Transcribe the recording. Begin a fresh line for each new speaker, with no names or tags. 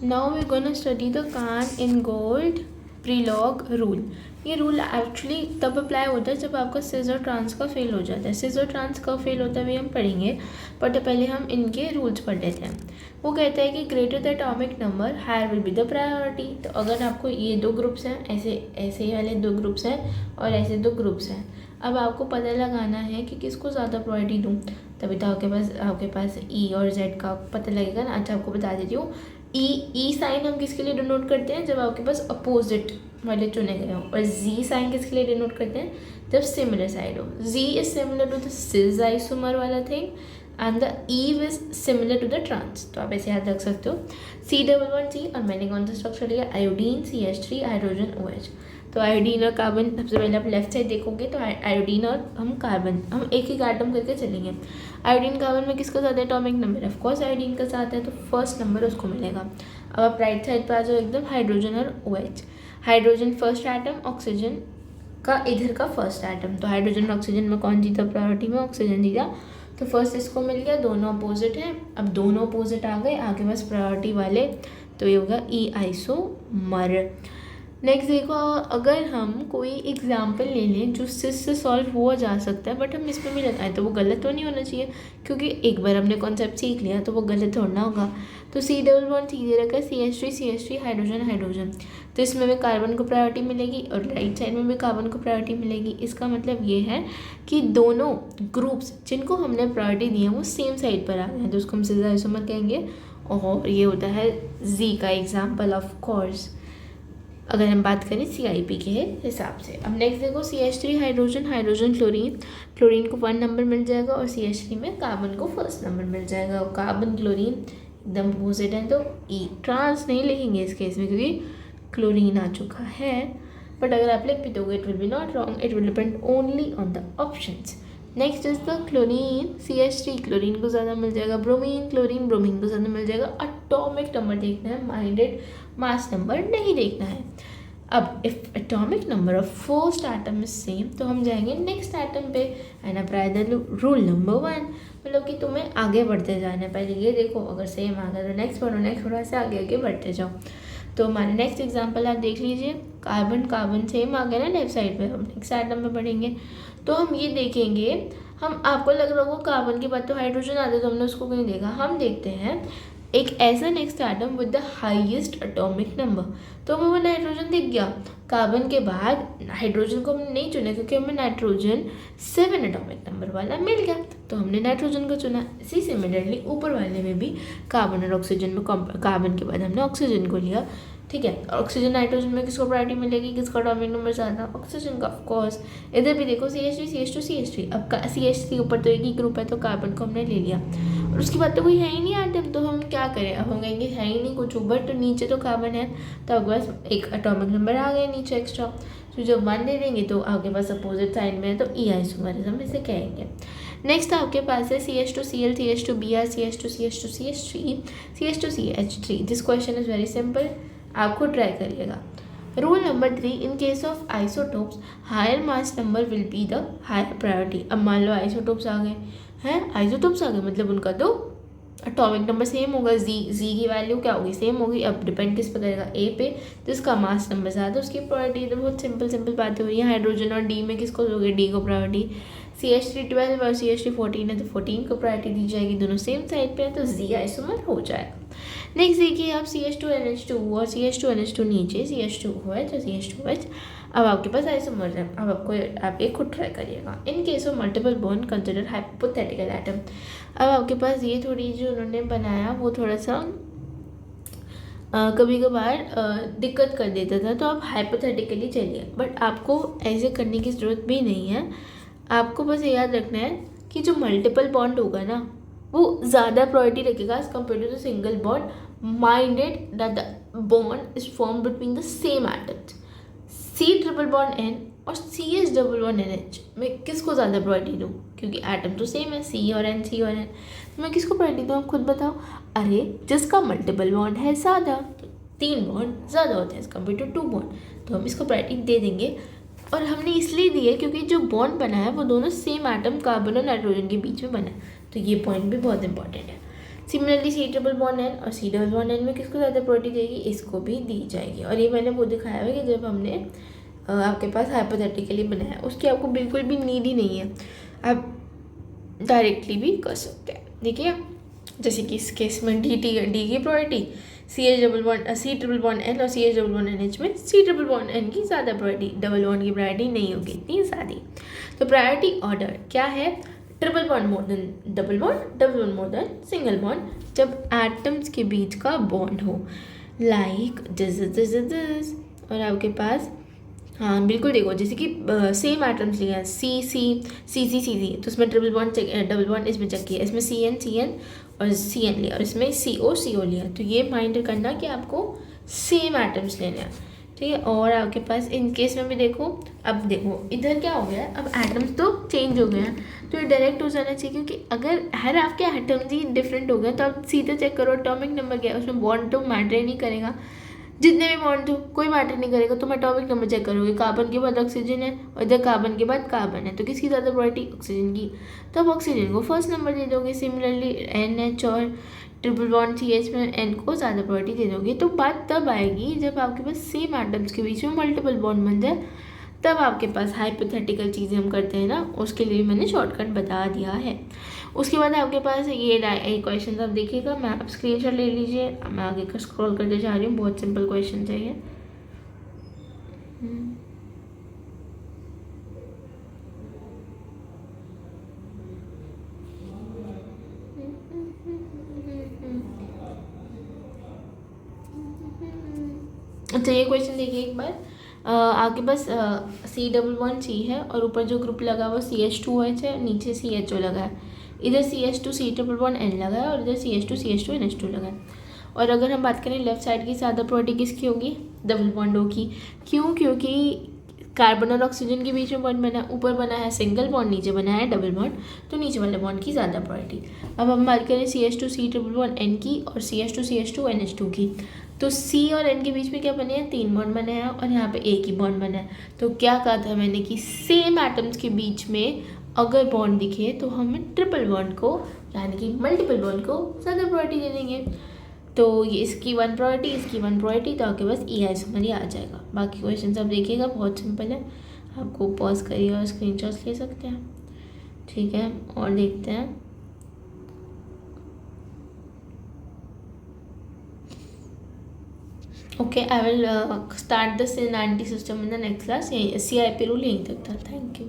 Now we gonna study the Kahn-Ingold Prelog rule. ये rule actually तब apply होता है जब आपका सिज और ट्रांस का फेल हो जाता है। सिज और ट्रांस कब फेल होता है भी हम पढ़ेंगे, बट पहले हम इनके रूल्स पढ़ लेते हैं। वो कहता है कि greater the atomic number higher will be the priority. तो अगर आपको ये दो ग्रुप्स हैं, ऐसे ऐसे वाले दो ग्रुप्स हैं और ऐसे दो ग्रुप्स हैं, अब आपको पता लगाना है कि किसको ज़्यादा प्रायोरिटी दूँ। तभी तो आपके पास ई और जेड का पता लगेगा ना। अच्छा, आपको बता देती हूँ, ई साइन हम किसके लिए डिनोट करते हैं, जब आपके पास अपोजिट वाले चुने गए हो। और जी साइन किसके लिए डिनोट करते हैं, जब सिमिलर साइड हो। Z is similar to the cis isomer वाला thing and the E is similar to the trans. तो आप ऐसे याद रख सकते हो C11C। और मैंने कौन सा स्ट्रक्चर लिया, आयोडीन CH3 हाइड्रोजन OH। तो आयोडीन और कार्बन, सबसे पहले आप लेफ्ट साइड देखोगे तो आयोडीन और हम कार्बन, हम एक एक एटम करके चलेंगे। आयोडीन कार्बन में किसका ज़्यादा एटॉमिक नंबर है, ऑफकोर्स आयोडीन का साथ है, तो फर्स्ट नंबर उसको मिलेगा। अब आप राइट साइड पर आ जाओ एकदम, हाइड्रोजन और OH। Hydrogen first atom, oxygen का इधर का फर्स्ट एटम। तो हाइड्रोजन और ऑक्सीजन में कौन जीता प्रायोरिटी में, ऑक्सीजन जीता। तो फर्स्ट इसको मिल गया, दोनों अपोजिट हैं। अब दोनों अपोजिट आ गए, आगे बस प्रायोरिटी वाले, तो ये होगा ई आइसोमर। नेक्स्ट देखो, अगर हम कोई एग्जाम्पल ले लें जो सिस से सॉल्व हुआ जा सकता है, बट हम इसमें भी लगाएं, तो वो गलत तो नहीं होना चाहिए, क्योंकि एक बार हमने कॉन्सेप्ट सीख लिया तो वो गलत थोड़ा होगा। तो C11C दे रखा है, CH3 हाइड्रोजन हाइड्रोजन। तो इसमें भी कार्बन को प्रायोरिटी मिलेगी और राइट साइड में भी कार्बन को प्रायोरिटी मिलेगी। इसका मतलब ये है कि दोनों ग्रुप्स जिनको हमने प्रायोरिटी दी है वो सेम साइड पर आ गए हैं, तो उसको हम सिस आइसोमर कहेंगे। और ये होता है जी का एग्जाम्पल ऑफ कोर्स, अगर हम बात करें CIP के हिसाब से। अब नेक्स्ट देखो, CH3 hydrogen hydrogen chlorine, chlorine को 1 नंबर मिल जाएगा और CH3 में कार्बन को फर्स्ट नंबर मिल जाएगा। और कार्बन क्लोरीन एकदम अपोजिट है, तो ई ट्रांस नहीं लिखेंगे इस केस में क्योंकि क्लोरीन आ चुका है। बट अगर आप लिख भी दोगे it will be not wrong, it will depend only on the options. Next is the chlorine, CH3 chlorine को ज़्यादा मिल जाएगा, ब्रोमीन क्लोरीन ब्रोमीन को ज़्यादा मिल जाएगा। एटॉमिक नंबर देखना है, माइंडेड मास नंबर नहीं देखना है। अब if atomic number of first atom is same, तो हम जाएंगे नेक्स्ट एटम पे and apply the rule number 1। मतलब कि तुम्हें आगे बढ़ते जाना है, पहले ये देखो अगर सेम आ गया तो नेक्स्ट पढ़ो, ऐसे आगे आगे बढ़ते जाओ। तो हमारे नेक्स्ट एग्जाम्पल आप देख लीजिए, कार्बन कार्बन सेम आ गया ना लेफ्ट साइड पे, हम नेक्स्ट एटम में पढ़ेंगे। तो हम ये देखेंगे, हम आपको लग रहा होगा कार्बन के बाद तो हाइड्रोजन आता है तो हमने उसको कहीं देखा, हम देखते हैं एक ऐसा next atom with the highest atomic number. तो हमें वो नाइट्रोजन दिख गया, कार्बन के बाद हाइड्रोजन को हमने नहीं चुना क्योंकि हमें नाइट्रोजन 7 एटॉमिक नंबर वाला मिल गया, तो हमने नाइट्रोजन को चुना। इसी सिमिलरली ऊपर वाले में भी कार्बन और ऑक्सीजन में, कार्बन के बाद हमने ऑक्सीजन को लिया, ठीक है। ऑक्सीजन नाइट्रोजन में किसको प्रायोरिटी मिलेगी, किसका एटॉमिक नंबर ज़्यादा, ऑक्सीजन का ऑफकोर्स। इधर भी देखो CH3 अब CH3 ऊपर तो एक ही ग्रुप है तो कार्बन को हमने ले लिया, और उसके बाद तो कोई है ही नहीं एटम, तो हम क्या करें, अब हम कहेंगे है ही नहीं कुछ, बट नीचे तो कार्बन है, तो आपके पास एक एटॉमिक नंबर आ गया नीचे एक्स्ट्रा। तो जब 1 दे देंगे तो आपके पास अपोजिट साइड में है, तो ई आइसोमरिज्म इसे कहेंगे। नेक्स्ट आपके पास है CH2Cl CH2Br CH2CH2CH3 CH2CH3। This question is very simple, आप खुद ट्राई करिएगा। Rule number 3, in case of isotopes higher mass number will be the higher priority. अब मान लो आइसोटोप्स आ गए हैं, आइसोटोप्स आ गए मतलब उनका तो एटॉमिक नंबर सेम होगा, जी की वैल्यू क्या होगी, सेम होगी। अब डिपेंड किस पर करेगा, ए पे, जिसका मास नंबर ज़्यादा उसकी प्रायोरिटी। तो बहुत सिंपल बातें हुई है। हाइड्रोजन और डी में किसको दोगे, डी को प्रायोरिटी। CH3 12 और CH3 14 है तो 14 को प्रायोरिटी दी जाएगी, दोनों सेम साइड पे है तो जी आइसोमर हो जाएगा। नेक्स्ट देखिए आप CH2NH2 और CH2NH2 नीचे CH2OH और CH2OH। अब आपके पास आइसोमर है, अब आप एक खुद ट्राई करिएगा। इन case of multiple bond consider hypothetical atom. अब आपके पास ये थोड़ी जो उन्होंने बनाया वो थोड़ा सा कभी कभार दिक्कत कर देता था, तो आप हाइपोथेटिकली चलिए, बट आपको ऐसे करने की ज़रूरत भी नहीं है। आपको बस ये याद रखना है कि जो मल्टीपल बॉन्ड होगा ना वो ज़्यादा प्रायोरिटी रखेगा as compare to the single bond, minded that the bond is form between the same atoms. C triple bond N और CS डबल बॉन्ड NH मैं किसको ज़्यादा प्रायोरिटी दूँ, क्योंकि एटम तो सेम है, C और N C और N, तो मैं किसको प्रायोरिटी दूँ, आप खुद बताओ। अरे जिसका मल्टीपल बॉन्ड है ज़्यादा, तो 3 बॉन्ड ज़्यादा होते हैं एज कम्पेयर टू 2 बॉन्ड, तो हम इसको प्रायोरिटी दे देंगे। और हमने इसलिए दी है क्योंकि जो बॉन्ड बना है वो दोनों सेम एटम कार्बन और नाइट्रोजन के बीच में बना है, तो ये पॉइंट भी बहुत इंपॉर्टेंट है। सिमिलरली C++N और C++N में किसको ज़्यादा प्रायोरिटी देगी, इसको भी दी जाएगी। और ये मैंने वो दिखाया है कि जब हमने आपके पास हाइपोथेटिकली बनाया, उसकी आपको बिल्कुल भी नीड ही नहीं है, आप डायरेक्टली भी कर सकते हैं। देखिए जैसे कि इस केस में डी की प्रायोरिटी, C++N और CH++NH में C++N की ज़्यादा प्रायोरिटी, डबल बॉन्ड की प्रायोरिटी नहीं होगी इतनी ज़्यादा। तो प्रायोरिटी ऑर्डर क्या है, triple bond more than double bond more than single bond, जब एटम्स के बीच का बॉन्ड हो, लाइक दिस और आपके पास, हाँ बिल्कुल देखो जैसे कि सेम एटम्स लिए हैं, सी, तो इसमें ट्रिपल बॉन्ड डबल बॉन्ड इसमें चेक किया, इसमें CN और CN लिया और इसमें CO लिया। तो ये माइंड करना कि आपको सेम एटम्स लेने हैं, ठीक है। और आपके पास इन केस में भी देखो, अब देखो इधर क्या हो गया है, अब एटम्स तो चेंज हो गए हैं, तो ये डायरेक्ट हो जाना चाहिए, क्योंकि अगर हर आपके एटम्स ही डिफरेंट हो गए तो आप सीधे चेक करो एटॉमिक नंबर क्या है, उसमें बॉन्ड तो मैटर ही नहीं करेगा, जितने भी बॉन्ड हो कोई मैटर नहीं करेगा, तुम एटॉमिक नंबर चेक करोगे, कार्बन के बाद ऑक्सीजन है और इधर कार्बन के बाद कार्बन है, तो किसकी ज़्यादा प्रायोरिटी, ऑक्सीजन की, तो आप ऑक्सीजन को फर्स्ट नंबर दे दोगे। सिमिलरली NH और ट्रिपल बॉन्ड CH में N को ज़्यादा प्रायोरिटी दे दोगे। तो बात तब आएगी जब आपके पास सेम एटम्स के बीच में मल्टीपल बॉन्ड बन जाए, तब आपके पास हाइपोथेटिकल चीज़ें हम करते हैं ना, उसके लिए मैंने शॉर्टकट बता दिया है। उसके बाद आपके पास ये क्वेश्चन आप देखिएगा, मैं आप स्क्रीनशॉट ले लीजिए, मैं आगे का स्क्रॉल करते जा रही हूँ, बहुत सिंपल क्वेश्चन है ये। अच्छा ये क्वेश्चन देखिए एक बार, आपके पास C++C है और ऊपर जो ग्रुप लगा हुआ CH2OH है, नीचे CHO लगा है, इधर CH2C++N लगा है और इधर CH2CH2NH2 लगा है। और अगर हम बात करें लेफ्ट साइड की, ज़्यादा प्रायोरिटी किसकी होगी, डबल बॉन्डों की। क्यों, क्योंकि कार्बन और ऑक्सीजन के बीच में बॉन्ड बना, ऊपर बना है सिंगल बॉन्ड, नीचे बना है डबल बॉन्ड, तो नीचे वाले बॉन्ड की ज़्यादा प्रायोरिटी। अब हम बात करें CH2C++N की और CH2CH2NH2 की, तो C और N के बीच में क्या बने हैं, 3 बॉन्ड बने हैं और यहाँ पे एक ही बॉन्ड बना है। तो क्या कहा था मैंने कि सेम एटम्स के बीच में अगर बॉन्ड दिखे तो हमें ट्रिपल बॉन्ड को, यानी कि मल्टीपल बॉन्ड को ज़्यादा प्रायोरिटी दे देंगे। तो ये इसकी 1 प्रायोरिटी, इसकी 1 प्रायोरिटी, तो आपके पास EI समझ आ जाएगा। बाकी क्वेश्चन आप देखिएगा, बहुत सिंपल है, आपको पॉज करिए और स्क्रीनशॉट्स ले सकते हैं, ठीक है। और देखते हैं, okay I will start the SIN system in the next class। CIP rule यहीं तक था, थैंक यू।